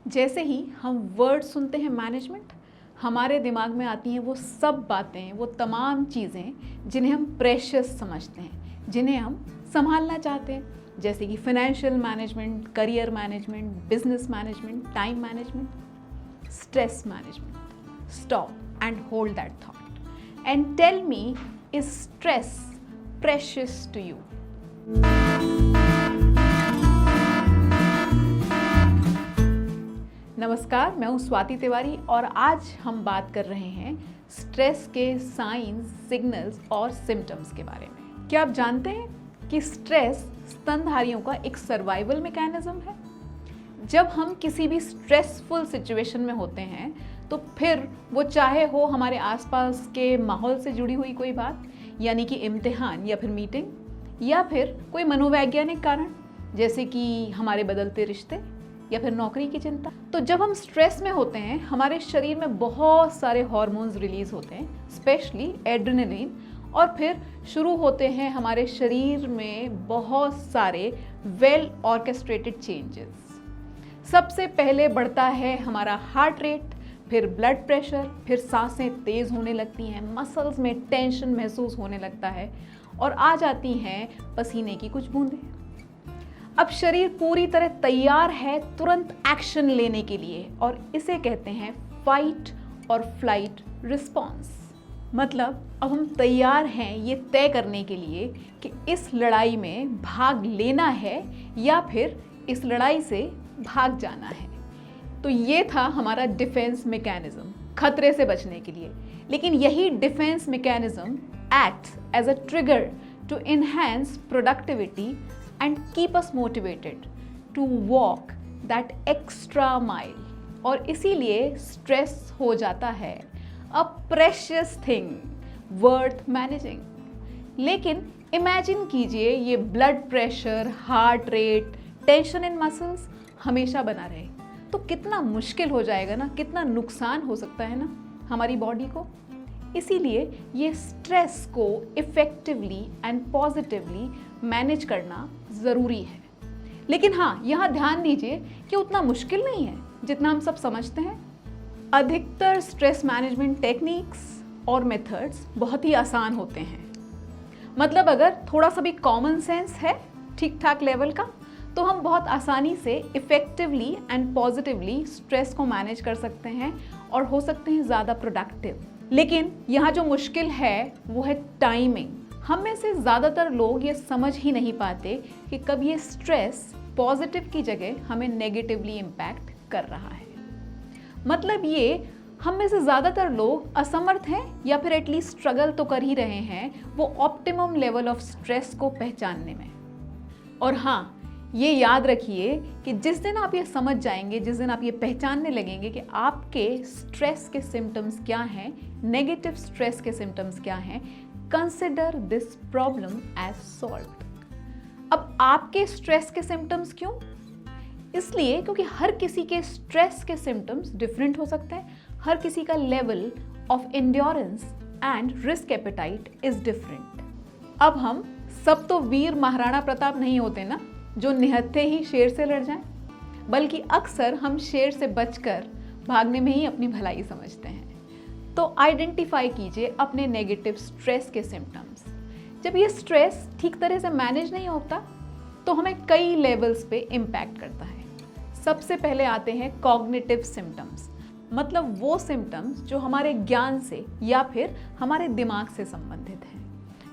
जैसे ही हम वर्ड सुनते हैं मैनेजमेंट, हमारे दिमाग में आती हैं वो सब बातें, वो तमाम चीज़ें जिन्हें हम प्रेशियस समझते हैं, जिन्हें हम संभालना चाहते हैं, जैसे कि financial management, career management, business management, time management, stress management. Stop and hold that thought and tell me, is stress precious to you? नमस्कार, मैं हूँ स्वाति तिवारी और आज हम बात कर रहे हैं स्ट्रेस के साइंस, सिग्नल्स और सिम्टम्स के बारे में। क्या आप जानते हैं कि स्ट्रेस स्तनधारियों का एक सर्वाइवल मैकेनिज्म है? जब हम किसी भी स्ट्रेसफुल सिचुएशन में होते हैं तो फिर वो चाहे हो हमारे आसपास के माहौल से जुड़ी हुई कोई बात, यानी कि इम्तिहान या फिर मीटिंग, या फिर कोई मनोवैज्ञानिक कारण जैसे कि हमारे बदलते रिश्ते या फिर नौकरी की चिंता। तो जब हम स्ट्रेस में होते हैं हमारे शरीर में बहुत सारे हार्मोन्स रिलीज होते हैं, स्पेशली एड्रेनलिन, और फिर शुरू होते हैं हमारे शरीर में बहुत सारे वेल ऑर्केस्ट्रेटेड चेंजेस। सबसे पहले बढ़ता है हमारा हार्ट रेट, फिर ब्लड प्रेशर, फिर सांसें तेज होने लगती हैं, मसल्स में टेंशन महसूस होने लगता है और आ जाती हैं पसीने की कुछ बूंदें। अब शरीर पूरी तरह तैयार है तुरंत एक्शन लेने के लिए और इसे कहते हैं फाइट और फ्लाइट रिस्पॉन्स। मतलब अब हम तैयार हैं ये तय करने के लिए कि इस लड़ाई में भाग लेना है या फिर इस लड़ाई से भाग जाना है। तो ये था हमारा डिफेंस मैकेनिज्म, खतरे से बचने के लिए। लेकिन यही defence mechanism acts as a trigger to enhance productivity and keep us motivated to walk that extra mile, और इसीलिए स्ट्रेस हो जाता है a precious thing worth managing। लेकिन इमेजिन कीजिए ये blood pressure, heart rate, tension in muscles हमेशा बना रहे, तो कितना मुश्किल हो जाएगा ना, कितना नुकसान हो सकता है ना हमारी बॉडी को। इसीलिए ये स्ट्रेस को इफेक्टिवली एंड पॉजिटिवली मैनेज करना ज़रूरी है। लेकिन हाँ, यहाँ ध्यान दीजिए कि उतना मुश्किल नहीं है जितना हम सब समझते हैं। अधिकतर स्ट्रेस मैनेजमेंट टेक्निक्स और मेथड्स बहुत ही आसान होते हैं। मतलब अगर थोड़ा सा भी कॉमन सेंस है ठीक ठाक लेवल का, तो हम बहुत आसानी से इफ़ेक्टिवली एंड पॉजिटिवली स्ट्रेस को मैनेज कर सकते हैं और हो सकते हैं ज़्यादा प्रोडक्टिव। लेकिन यहाँ जो मुश्किल है वो है टाइमिंग। हम में से ज़्यादातर लोग ये समझ ही नहीं पाते कि कब ये स्ट्रेस पॉजिटिव की जगह हमें नेगेटिवली इम्पैक्ट कर रहा है। मतलब ये हम में से ज़्यादातर लोग असमर्थ हैं या फिर एटलीस्ट स्ट्रगल तो कर ही रहे हैं वो ऑप्टिमम लेवल ऑफ स्ट्रेस को पहचानने में। और हाँ, ये याद रखिए कि जिस दिन आप ये समझ जाएंगे, जिस दिन आप ये पहचानने लगेंगे कि आपके स्ट्रेस के सिम्टम्स क्या हैं, नेगेटिव स्ट्रेस के सिम्टम्स क्या हैं, consider this problem as solved. अब आपके स्ट्रेस के सिम्टम्स क्यों? इसलिए क्योंकि हर किसी के स्ट्रेस के सिम्टम्स डिफरेंट हो सकते हैं, हर किसी का level of endurance and risk appetite is different. अब हम सब तो वीर महाराणा प्रताप नहीं होते ना, जो निहत्थे ही शेर से लड़ जाएं, बल्कि अक्सर हम शेर से बचकर भागने में ही अपनी भलाई समझते हैं। तो आइडेंटिफाई कीजिए अपने नेगेटिव स्ट्रेस के सिम्टम्स। जब ये स्ट्रेस ठीक तरह से मैनेज नहीं होता तो हमें कई लेवल्स पे इम्पैक्ट करता है। सबसे पहले आते हैं कॉग्निटिव सिम्टम्स, मतलब वो सिम्टम्स जो हमारे ज्ञान से या फिर हमारे दिमाग से संबंधित हैं,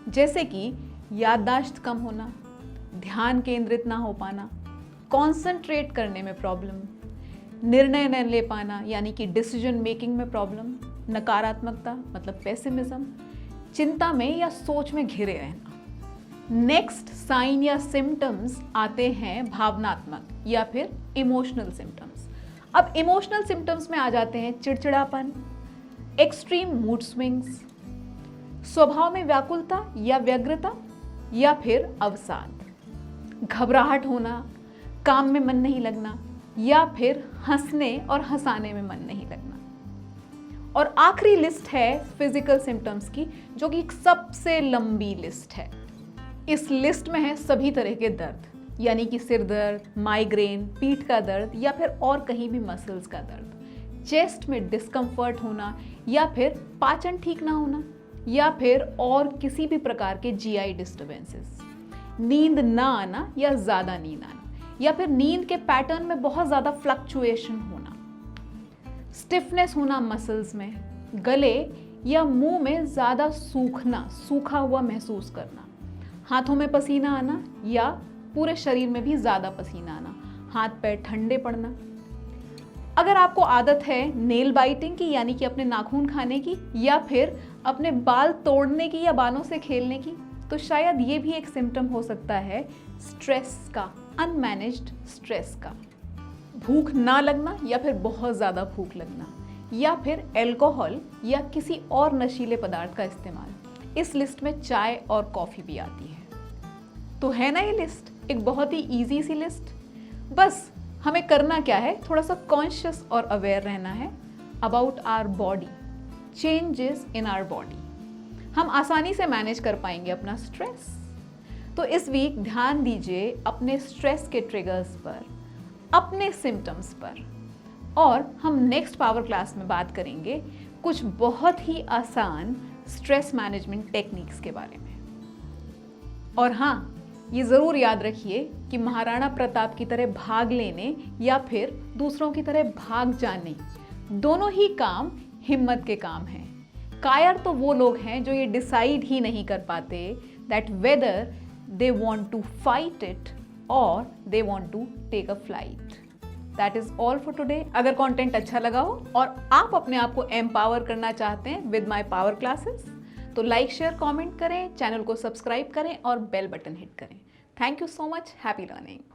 जैसे कि याददाश्त कम होना, ध्यान केंद्रित ना हो पाना, कॉन्सेंट्रेट करने में प्रॉब्लम, निर्णय न ले पाना यानी कि डिसीजन मेकिंग में प्रॉब्लम, नकारात्मकता मतलब पेसिमिज्म, चिंता में या सोच में घिरे रहना। नेक्स्ट साइन या सिम्टम्स आते हैं भावनात्मक या फिर इमोशनल सिम्टम्स। अब इमोशनल सिम्टम्स में आ जाते हैं चिड़चिड़ापन, एक्सट्रीम मूड स्विंग्स, स्वभाव में व्याकुलता या व्यग्रता या फिर अवसाद, घबराहट होना, काम में मन नहीं लगना या फिर हंसने और हंसाने में मन नहीं लगना। और आखिरी लिस्ट है फिजिकल सिम्टम्स की, जो कि सबसे लंबी लिस्ट है। इस लिस्ट में है सभी तरह के दर्द, यानी कि सिर दर्द, माइग्रेन, पीठ का दर्द या फिर और कहीं भी मसल्स का दर्द, चेस्ट में डिस्कम्फर्ट होना या फिर पाचन ठीक ना होना या फिर और किसी भी प्रकार के जीआई डिस्टर्बेंसेस, नींद ना आना या ज़्यादा नींद आना या फिर नींद के पैटर्न में बहुत ज़्यादा फ्लक्चुएशन होना, स्टिफनेस होना मसल्स में, गले या मुंह में ज़्यादा सूखा हुआ महसूस करना, हाथों में पसीना आना या पूरे शरीर में भी ज़्यादा पसीना आना, हाथ पैर ठंडे पड़ना। अगर आपको आदत है नेल बाइटिंग की यानी कि अपने नाखून खाने की या फिर अपने बाल तोड़ने की या बालों से खेलने की, तो शायद ये भी एक सिम्टम हो सकता है स्ट्रेस का, अनमैनेज्ड स्ट्रेस का। भूख ना लगना या फिर बहुत ज़्यादा भूख लगना या फिर अल्कोहल या किसी और नशीले पदार्थ का इस्तेमाल, इस लिस्ट में चाय और कॉफ़ी भी आती है। तो है ना ये लिस्ट एक बहुत ही ईजी सी लिस्ट। बस हमें करना क्या है, थोड़ा सा कॉन्शियस और अवेयर रहना है about our body, changes in our body. हम आसानी से मैनेज कर पाएंगे अपना स्ट्रेस। तो इस वीक ध्यान दीजिए अपने स्ट्रेस के ट्रिगर्स पर, अपने सिम्टम्स पर, और हम नेक्स्ट पावर क्लास में बात करेंगे कुछ बहुत ही आसान स्ट्रेस मैनेजमेंट टेक्निक्स के बारे में। और हाँ, ये ज़रूर याद रखिए कि महाराणा प्रताप की तरह भाग लेने या फिर दूसरों की तरह भाग जाने, दोनों ही काम हिम्मत के काम हैं। कायर तो वो लोग हैं जो ये डिसाइड ही नहीं कर पाते that whether they want to fight it और they want to take a flight. That is all for today. अगर कंटेंट अच्छा लगा हो और आप अपने आप को एम्पावर करना चाहते हैं विद माय पावर क्लासेस, तो लाइक, शेयर, कमेंट करें, चैनल को सब्सक्राइब करें और बेल बटन हिट करें। Thank you so much. Happy learning.